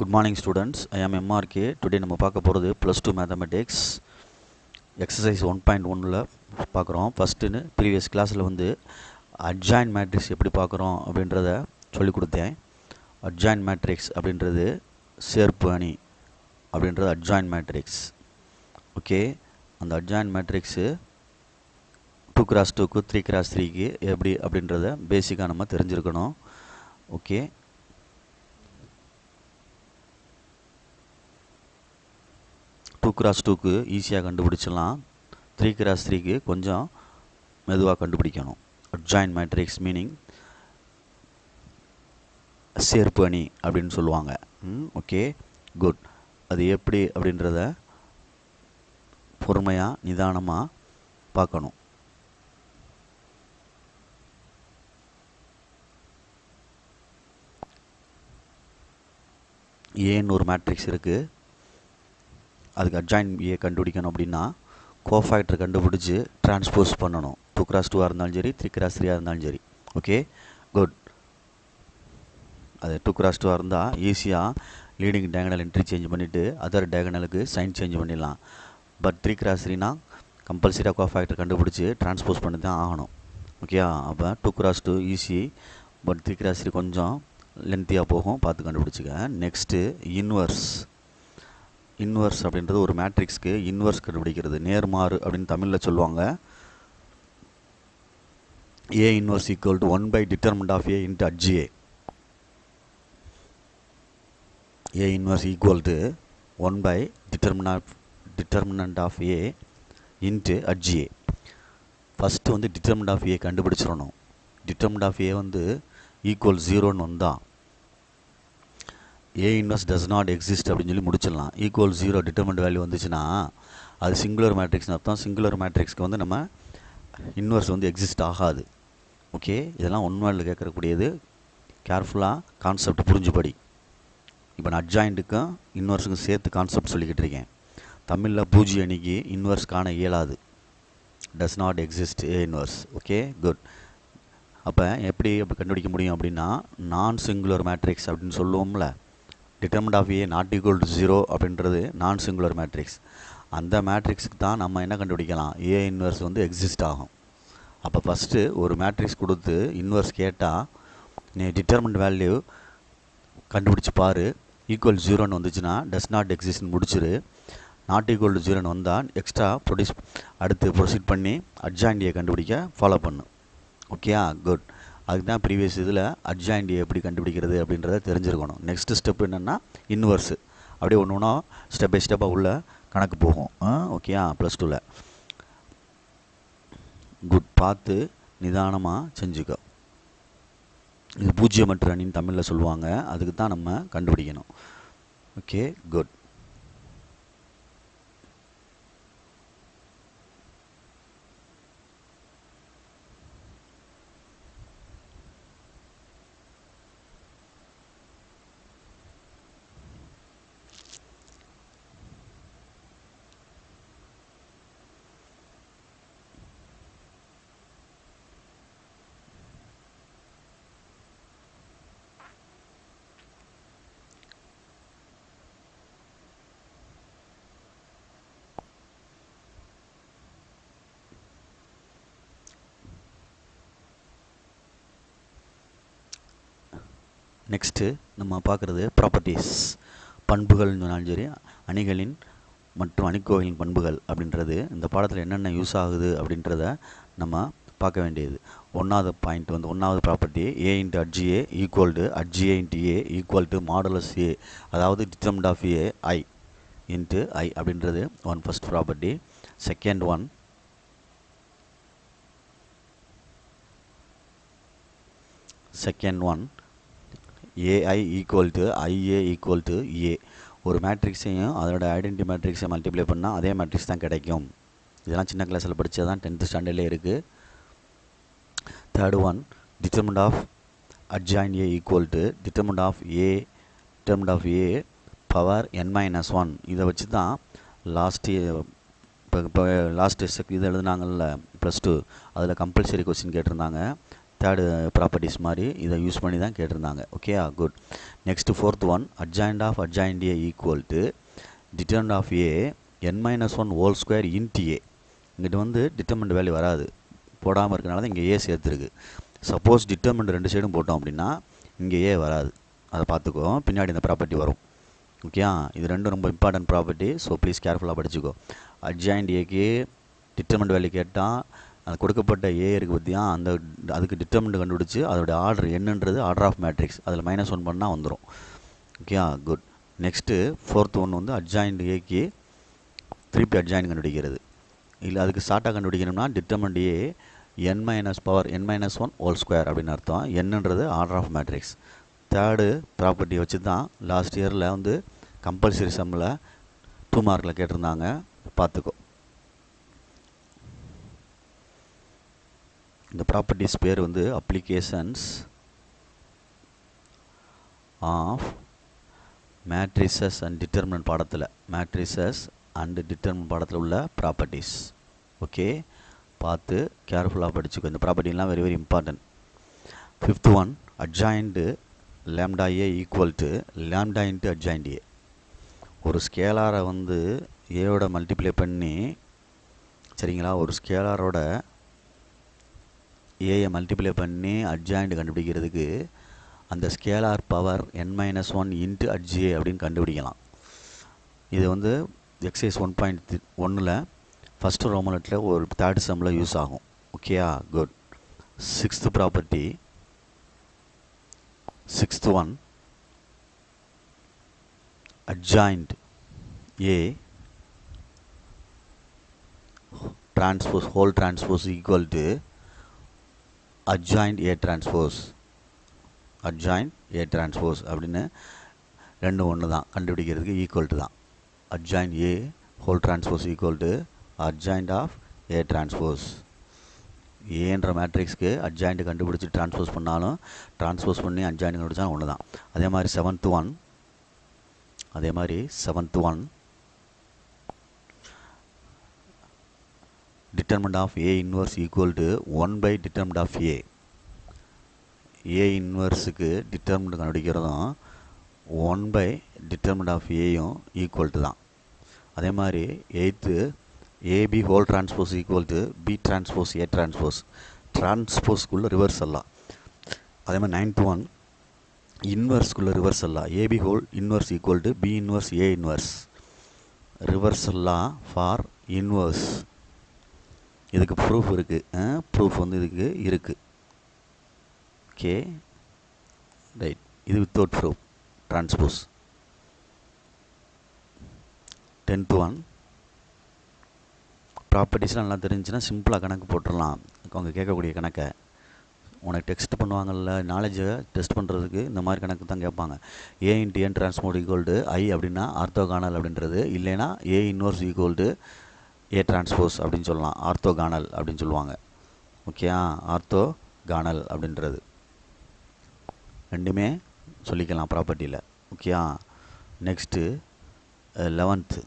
Good morning students, I am MRK. Today நம்ம பார்க்க போகிறது +2 மேத்தமெட்டிக்ஸ் எக்ஸசைஸ் 1.1ல் பார்க்குறோம். ஃபஸ்ட்டுன்னு ப்ரீவியஸ் கிளாஸில் வந்து அட்ஜாயின் மேட்ரிக்ஸ் எப்படி பார்க்குறோம் அப்படின்றத சொல்லிக் கொடுத்தேன். அட்ஜாயின் மேட்ரிக்ஸ் அப்படின்றது சேர்ப்பு அணி அப்படின்றது அட்ஜாயின் மேட்ரிக்ஸ். ஓகே, அந்த அட்ஜாயின் மேட்ரிக்ஸு 2x2க்கு 3x3க்கு எப்படி அப்படின்றத பேசிக்காக நம்ம தெரிஞ்சிருக்கணும். ஓகே, 2x2க்கு ஈஸியாக கண்டுபிடிச்சிடலாம், 3x3க்கு கொஞ்சம் மெதுவாக கண்டுபிடிக்கணும். அட்ஜாயின் மேட்ரிக்ஸ் மீனிங் சேர்ப்பு அணி அப்படின்னு சொல்லுவாங்க. Okay, good. அது எப்படி அப்படின்றத பொறுமையாக நிதானமாக பார்க்கணும். ஏன்னு ஒரு மேட்ரிக்ஸ் இருக்குது, அதுக்கு அட்ஜாயின் ஏ கண்டுபிடிக்கணும் அப்படின்னா கோஃபேக்டர் கண்டுபிடிச்சி டிரான்ஸ்போஸ் பண்ணணும். 2x2 இருந்தாலும் சரி, 3x3 இருந்தாலும் சரி. Okay, good. அது 2x2 இருந்தால் ஈஸியாக லீடிங் டயகனல் என்ட்ரி சேஞ்ச் பண்ணிவிட்டு அதர் டயகனலுக்கு சைன் சேஞ்ச் பண்ணிடலாம். பட் 3x3னா கம்பல்சரியாக கோஃபேக்டர் கண்டுபிடிச்சி டிரான்ஸ்போஸ் பண்ணி தான் ஆகணும். ஓகே, அப்போ 2x2 ஈஸி, பட் 3x3 கொஞ்சம் லென்த்தியாக போகும், பார்த்து கண்டுபிடிச்சிக்க. நெக்ஸ்ட்டு இன்வர்ஸ் அப்படின்றது ஒரு மேட்ரிக்ஸ்க்கு இன்வர்ஸ் கண்டுபிடிக்கிறது, நேர்மாறு அப்படின்னு தமிழில் சொல்லுவாங்க. ஏ inverse equal to 1/determinant of A into HA. A inverse equal to 1/determinant of A into HA. First வந்து determinant of A கண்டுபிடிச்சிடணும். determinant of A வந்து ஈக்குவல் 0ன்னு வந்தால் A inverse does not exist அப்படின்னு சொல்லி முடிச்சிடலாம். ஈக்குவல் 0 டிட்டர்மினன்ட் வேல்யூ வந்துச்சுன்னா அது singular மேட்ரிக்ஸ்னு அர்த்தம். Singular மேட்ரிக்ஸ்க்கு வந்து நம்ம இன்வர்ஸ் வந்து எக்ஸிஸ்ட் ஆகாது. ஓகே, இதெல்லாம் ஒன்வேர்டில் கேட்கக்கூடியது, கேர்ஃபுல்லாக கான்செப்ட் புரிஞ்சுபடி. இப்போ நான் அட்ஜாயிண்ட்டுக்கும் இன்வர்ஸுக்கும் சேர்த்து கான்செப்ட் சொல்லிக்கிட்டு இருக்கேன். தமிழில் பூஜ்ய அணிக்கு இன்வர்ஸ் காண இயலாது, does not exist A inverse. Okay, good. அப்போ எப்படி கண்டுபிடிக்க முடியும் அப்படின்னா, நான் சிங்குலர் மேட்ரிக்ஸ் அப்படின்னு சொல்லுவோம்ல, determinant of A not equal to 0 அப்படின்றது நான் சிங்குலர் மேட்ரிக்ஸ். அந்த மேட்ரிக்ஸுக்கு தான் நம்ம என்ன கண்டுபிடிக்கலாம், ஏ இன்வர்ஸ் வந்து எக்ஸிஸ்ட் ஆகும். அப்போ ஃபஸ்ட்டு ஒரு மேட்ரிக்ஸ் கொடுத்து இன்வர்ஸ் கேட்டால் நீ டிட்டர்மினன்ட் வேல்யூ கண்டுபிடிச்சி பாரு. ஈக்குவல் 0ன்னு வந்துச்சுன்னா டஸ் நாட் எக்ஸிஸ்ட்னு முடிச்சிரு. நாட் ஈக்குவல் டு 0ன்னு வந்தால் எக்ஸ்ட்ரா அடுத்து ப்ரொசீட் பண்ணி அட்ஜாயிண்ட் ஏ கண்டுபிடிக்க ஃபாலோ பண்ணு. Okay, good. அதுக்கு தான் ப்ரீவியஸ் இதில் அட்ஜாயிண்ட் எப்படி கண்டுபிடிக்கிறது அப்படின்றத தெரிஞ்சிருக்கணும். நெக்ஸ்ட்டு ஸ்டெப் என்னென்னா இன்வர்ஸு. அப்படியே ஒன்று ஒன்றா ஸ்டெப் பை ஸ்டெப்பாக உள்ள கணக்கு போகும். ஓகே, +2ல் குட். பார்த்து நிதானமாக செஞ்சுக்க. இது பூஜ்ஜியமற்ற அணின்னு தமிழில் சொல்லுவாங்க, அதுக்கு தான் நம்ம கண்டுபிடிக்கணும். Okay, good. நெக்ஸ்ட்டு நம்ம பார்க்குறது ப்ராப்பர்ட்டிஸ், பண்புகள்னு சொன்னாலும் சரி, அணிகளின் மற்றும் அணிக்கோவைகளின் பண்புகள் அப்படின்றது இந்த பாடத்தில் என்னென்ன யூஸ் ஆகுது அப்படின்றத நம்ம பார்க்க வேண்டியது. ஒன்றாவது பாயிண்ட் வந்து ஒன்றாவது property, A into HA equal to HA into A equal to modulus A, அதாவது determinant of A I into I அப்படின்றது first property. Second one AI equal to IA equal to A. ஒரு மேட்ரிக்ஸையும் அதோட identity மேட்ரிக்ஸை multiply பண்ணால் அதே matrix தான் கிடைக்கும். இதெல்லாம் சின்ன கிளாஸில் படித்தா தான் 10th ஸ்டாண்டர்ட்லேயே இருக்குது. Third one, determinant of adjoint A equal to determinant of A power n-1. இதை வச்சு தான் இப்போ லாஸ்ட் இது எழுதுனாங்கல்ல +2, அதில் கம்பல்சரி கொஸ்டின் கேட்டிருந்தாங்க. தேர்டு ப்ராப்பர்ட்டிஸ் மாதிரி இதை யூஸ் பண்ணி தான் கேட்டிருந்தாங்க. Okay, good. Next fourth one, adjoint of adjoint A equal to determinant of A n-1 whole square into A. இங்கிட்ட வந்து டிட்டர்மினன்ட் வேல்யூ வராது, போடாமல் இருக்கனால தான் இங்கே ஏ சேர்த்துருக்கு. சப்போஸ் டிட்டர்மினன்ட் ரெண்டு சைடும் போட்டோம் அப்படின்னா இங்கே ஏ வராது, அதை பார்த்துக்கோ, பின்னாடி இந்த ப்ராப்பர்ட்டி வரும். ஓகே, இது ரெண்டும் ரொம்ப இம்பார்ட்டன்ட் ப்ராப்பர்ட்டி. ஸோ ப்ளீஸ் கேர்ஃபுல்லாக படிச்சுக்கோ. அட்ஜாயிண்ட் ஏக்கு டிட்டர்மினன்ட் வேல்யூ கேட்டால் அது கொடுக்கப்பட்ட ஏ இருக்குது பற்றியா, அதுக்கு டிட்டர்மினன்ட் கண்டுபிடிச்சி அதோடைய ஆர்டர் என்னன்றது ஆர்டர் ஆஃப் மேட்ரிக்ஸ், அதில் -1 பண்ணால் வந்துடும். Okay, good. Next fourth one வந்து அட்ஜாயிண்ட் ஏக்கு திருப்பி அட்ஜாயிண்ட் கண்டுபிடிக்கிறது. இல்லை அதுக்கு ஷார்ட்டாக கண்டுபிடிக்கணும்னா டிட்டர்மினன்ட் ஏ n-1 ஹோல் ஸ்கொயர் அப்படின்னு அர்த்தம். என்னன்றது order of matrix. Third property வச்சு தான் லாஸ்ட் இயரில் வந்து கம்பல்சரி சம்மில் 2 மார்க்கில் கேட்டிருந்தாங்க, பார்த்துக்கோ. இந்த ப்ராப்பர்ட்டிஸ் பேர் வந்து applications of matrices and determinant பாடத்தில், மேட்ரிசஸ் அண்ட் டிட்டர்மினன்ட் பாடத்தில் உள்ள ப்ராப்பர்ட்டிஸ். ஓகே, பார்த்து கேர்ஃபுல்லாக படிச்சுக்கோ. இந்த ப்ராப்பர்ட்டிலாம் very very important. Fifth one, adjoint lambda A equal to lambda into adjoint A. ஒரு ஸ்கேலாரை வந்து ஏயோட மல்டிப்ளை பண்ணி, சரிங்களா, ஒரு ஸ்கேலாரோட ஏயை மல்டிப்ளை பண்ணி அட்ஜாயிண்ட் கண்டுபிடிக்கிறதுக்கு அந்த ஸ்கேலார் பவர் n-1 இன்ட்டு அட்ஜே அப்படின்னு கண்டுபிடிக்கலாம். இது வந்து எக்ஸைஸ் 1.1ல் ஃபஸ்ட்டு ரோமலெட்டில் ஒரு தேர்ட் சம்மில் யூஸ் ஆகும். ஓகேயா, good. Sixth property, sixth one, adjoint A transpose whole transpose equal to adjoint A transpose, adjoint A transpose அப்படின்னு ரெண்டு ஒன்று தான், கண்டுபிடிக்கிறதுக்கு ஈக்குவல் டு தான். adjoint A whole transpose equal to adjoint of A transpose. ஏன்ற மேட்ரிக்ஸ்க்கு அட்ஜாயிண்ட் கண்டுபிடிச்சி transpose பண்ணாலும் டிரான்ஸ்போஸ் பண்ணி அட்ஜாயிண்ட் கண்டுபிடிச்சாலும் ஒன்று தான். அதே மாதிரி seventh one, determinant of A inverse equal to 1 by determinant of A. A இன்வர்ஸுக்கு டிட்டர்மினன்ட் கண்டுபிடிக்கிறதும் 1 பை டிட்டர்மினன்ட் ஆஃப் ஏயும் ஈக்குவல் டு தான். அதே மாதிரி eighth, AB whole transpose equal to B transpose A transpose, டிரான்ஸ்போஸ்க்குள்ளே ரிவர்ஸ் எல்லாம். அதே மாதிரி நைன்த் ஒன், இன்வர்ஸ்க்குள்ளே ரிவர்ஸ் எல்லாம். AB whole inverse equal to B inverse A inverse, reverse எல்லாம் ஃபார் இன்வர்ஸ். இதுக்கு ப்ரூஃப் இருக்குது, ப்ரூஃப் வந்து இதுக்கு இருக்குது. Okay, right. இது without proof transpose. Tenth one, ப்ராப்பர்ட்டிஸ்லாம் நல்லா தெரிஞ்சுன்னா சிம்பிளாக கணக்கு போட்டுடலாம். அவங்க கேட்கக்கூடிய கணக்கை உனக்கு டெக்ஸ்ட் பண்ணுவாங்கள்ல, நாலேஜை டெஸ்ட் பண்ணுறதுக்கு இந்த மாதிரி கணக்கு தான் கேட்பாங்க. A into n டிரான்ஸ்மோட் equal to ஐ அப்படின்னா ஆர்த்தோகானல் அப்படின்றது, இல்லைன்னா ஏ inverse equal to A transpose அப்படின்னு சொல்லலாம், ஆர்த்தோகானல் அப்படின்னு சொல்லுவாங்க. ஓகே, ஆர்த்தோகானல் அப்படின்றது ரெண்டுமே சொல்லிக்கலாம் ப்ராப்பர்ட்டியில். Okay, next eleventh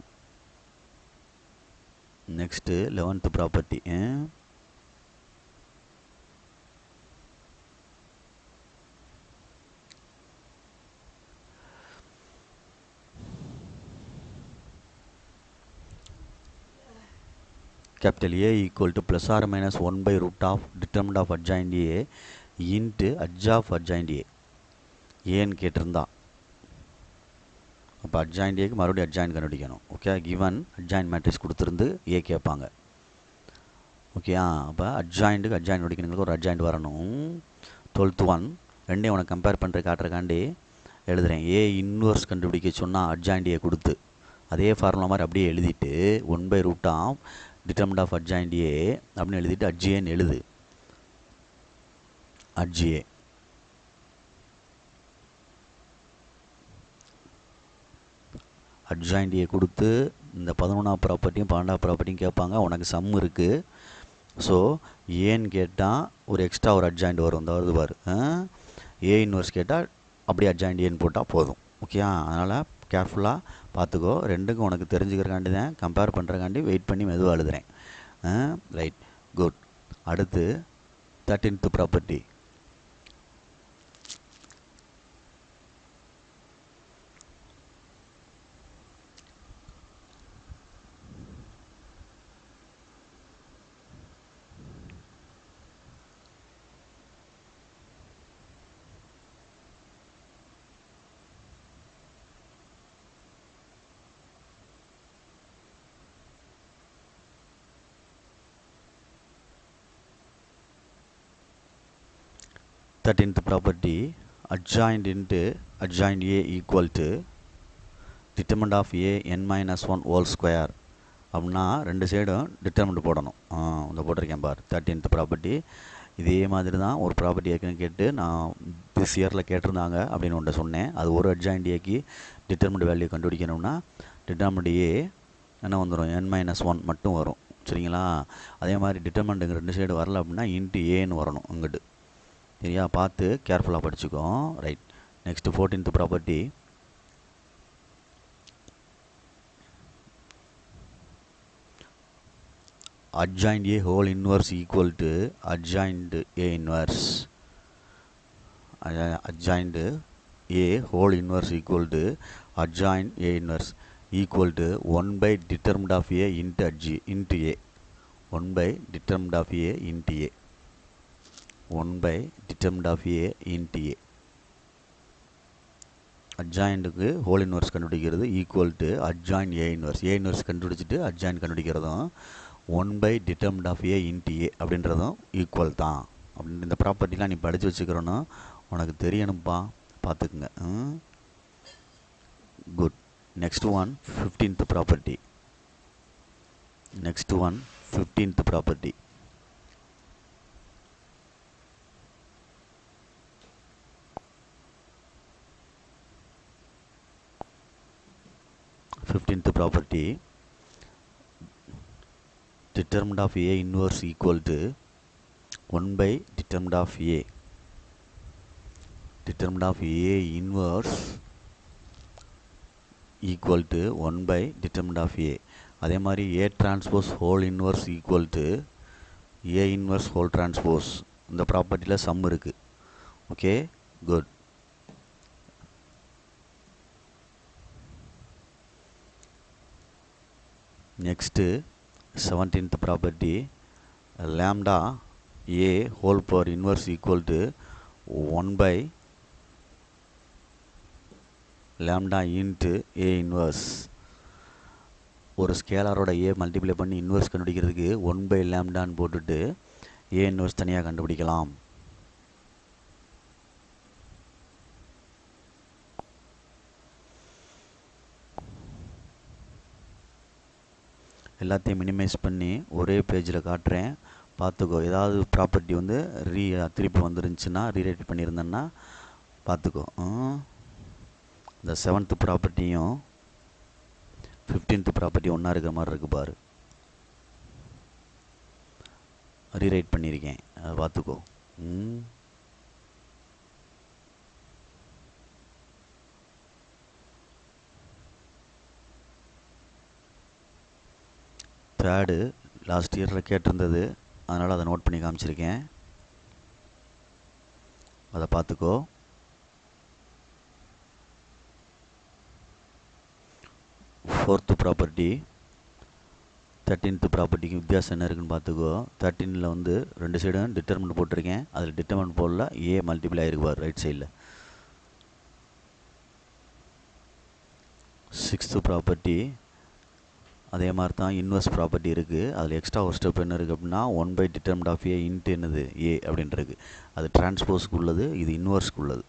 property. capital A equal to plus or minus 1 by root of determinant of adjoint A into adj of adjoint A. ஏன்னு கேட்டிருந்தா அப்போ adjoint Aக்கு மறுபடியும் adjoint கண்டுபிடிக்கணும். ஓகே, கிவன் adjoint மேட்ரிக்ஸ் கொடுத்துருந்து ஏ கேட்பாங்க. ஓகே, அப்போ adjointக்கு adjoint கண்டுபிடிக்கணுங்களுக்கு ஒரு adjoint வரணும். 12th ஒன், ரெண்டையும் உனக்கு கம்பேர் பண்ணுற காட்டுறக்காண்டி எழுதுகிறேன். ஏ இன்வர்ஸ் கண்டுபிடிக்க சொன்னால் adjoint A கொடுத்து அதே ஃபார்முலா மாதிரி அப்படியே எழுதிட்டு 1 by root of determinant of adjoint A அப்படின்னு எழுதிட்டு adjன்னு எழுது. adj adjoint A கொடுத்து இந்த 11ஆம் ப்ராப்பர்ட்டியும் 12ஆம் ப்ராப்பர்ட்டியும் கேட்பாங்க. உனக்கு சம் இருக்குது. ஸோ ஏன்னு கேட்டால் ஒரு எக்ஸ்ட்ரா ஒரு adjoint வரும், இந்த வருது பாரு. ஏ இன்வர்ஸ் கேட்டால் அப்படியே adjoint ஏன்னு போட்டால் போதும். ஓகே, அதனால் கேர்ஃபுல்லாக பார்த்துக்கோ. ரெண்டுக்கும் உனக்கு தெரிஞ்சுக்கிறக்காண்டி தான் கம்பேர் பண்ணுறக்காண்டி வெயிட் பண்ணி மெதுவாக எழுதுகிறேன். Right, good. அடுத்து 13th property, 13th property adjoint into adjoint A equal to determinant of A n minus 1 whole square அப்படின்னா ரெண்டு சைடும் டிட்டர்மெண்ட் போடணும். இந்த போட்டிருக்கேன் பார் 13th ப்ராப்பர்ட்டி. இதே மாதிரி தான் ஒரு ப்ராப்பர்ட்டி ஏற்கனவே கேட்டு நான் திஸ் இயரில் கேட்டிருந்தாங்க அப்படின்னு ஒன்று சொன்னேன். அது ஒரு adjoint Aக்கு டிட்டர்மெண்ட் வேல்யூ கண்டுபிடிக்கணும்னா டிட்டர்மெண்ட் A என்ன வந்துடும், n-1 மட்டும் வரும். சரிங்களா? அதே மாதிரி டிட்டர்மெண்ட்டுங்க ரெண்டு சைடு வரல அப்படின்னா இன்ட்டு ஏன்னு வரணும் இங்கிட்டு. சரியா? பார்த்து கேர்ஃபுல்லாக படிச்சுக்கோ. Right. Next 14th property adjoint A whole inverse equal to adjoint A inverse. Adjoint A whole inverse equal to adjoint A inverse equal to 1 by determinant of A into A. 1 by determinant of A into A. 1 by determinant of A into A. அட்ஜாயிண்ட்டுக்கு whole inverse கண்டுபிடிக்கிறது equal to adjoin A inverse. A inverse கண்டுபிடிச்சிட்டு adjoin கண்டுபிடிக்கிறதும் 1 by determinant of A into A அப்படின்றதும் equal தான். அப்படின்னு இந்த ப்ராப்பர்ட்டிலாம் நீ படித்து வச்சுக்கிறோன்னா உனக்கு தெரியணும்ப்பா, பார்த்துக்குங்க. Good. Next one 15th property. Next one 15th property. Determinant of A inverse equal to 1 by determinant of A. Determinant of A inverse equal to 1 by determinant of A. அதே மாதிரி A transpose whole inverse equal to A inverse whole transpose. இந்த ப்ராப்பர்ட்டியில் some இருக்குது. Okay, good. Next 17th property lambda A whole power inverse equal to 1 by lambda into A inverse. ஒரு ஸ்கேலாரோட A multiply பண்ணி inverse கண்டுபிடிக்கிறதுக்கு 1 by lambdaன்னு போட்டுட்டு A inverse தனியாக கண்டுபிடிக்கலாம். எல்லாத்தையும் minimise பண்ணி ஒரே பேஜில் காட்டுறேன், பார்த்துக்கோ. ஏதாவது ப்ராப்பர்ட்டி வந்து திருப்பி வந்துருந்துச்சுன்னா ரீரைட் பண்ணியிருந்தேன்னா பார்த்துக்கோ. இந்த 7th ப்ராப்பர்ட்டியும் 15th ப்ராப்பர்ட்டி ஒன்றா இருக்கிற மாதிரி இருக்குது பாரு. ரீரைட் பண்ணியிருக்கேன், அதை பார்த்துக்கோ. தேர்டு லாஸ்ட் இயரில் கேட்டிருந்தது, அதனால் அதை நோட் பண்ணி காமிச்சிருக்கேன், அதை பார்த்துக்கோ. ஃபோர்த்து ப்ராப்பர்ட்டி 13th ப்ராப்பர்ட்டிக்கு வித்தியாசம் என்ன இருக்குன்னு பார்த்துக்கோ. 13ல் வந்து ரெண்டு சைடும் டிட்டர்மெண்ட் போட்டிருக்கேன், அதில் டிட்டர்மெண்ட் போடல, ஏ மல்டிபிள் ஆகிருக்குவார் ரைட் சைடில். 6th ப்ராப்பர்ட்டி அதே மாதிரி தான் இன்வர்ஸ் ப்ராப்பர்ட்டி இருக்குது. அதில் எக்ஸ்ட்ரா ஒரு ஸ்டெப் என்ன இருக்குது அப்படின்னா 1 by determinant of A into என்னது A அப்படின்றது. அது டிரான்ஸ்போஸ்க்கு உள்ளது, இது இன்வர்ஸ்க்கு உள்ளது.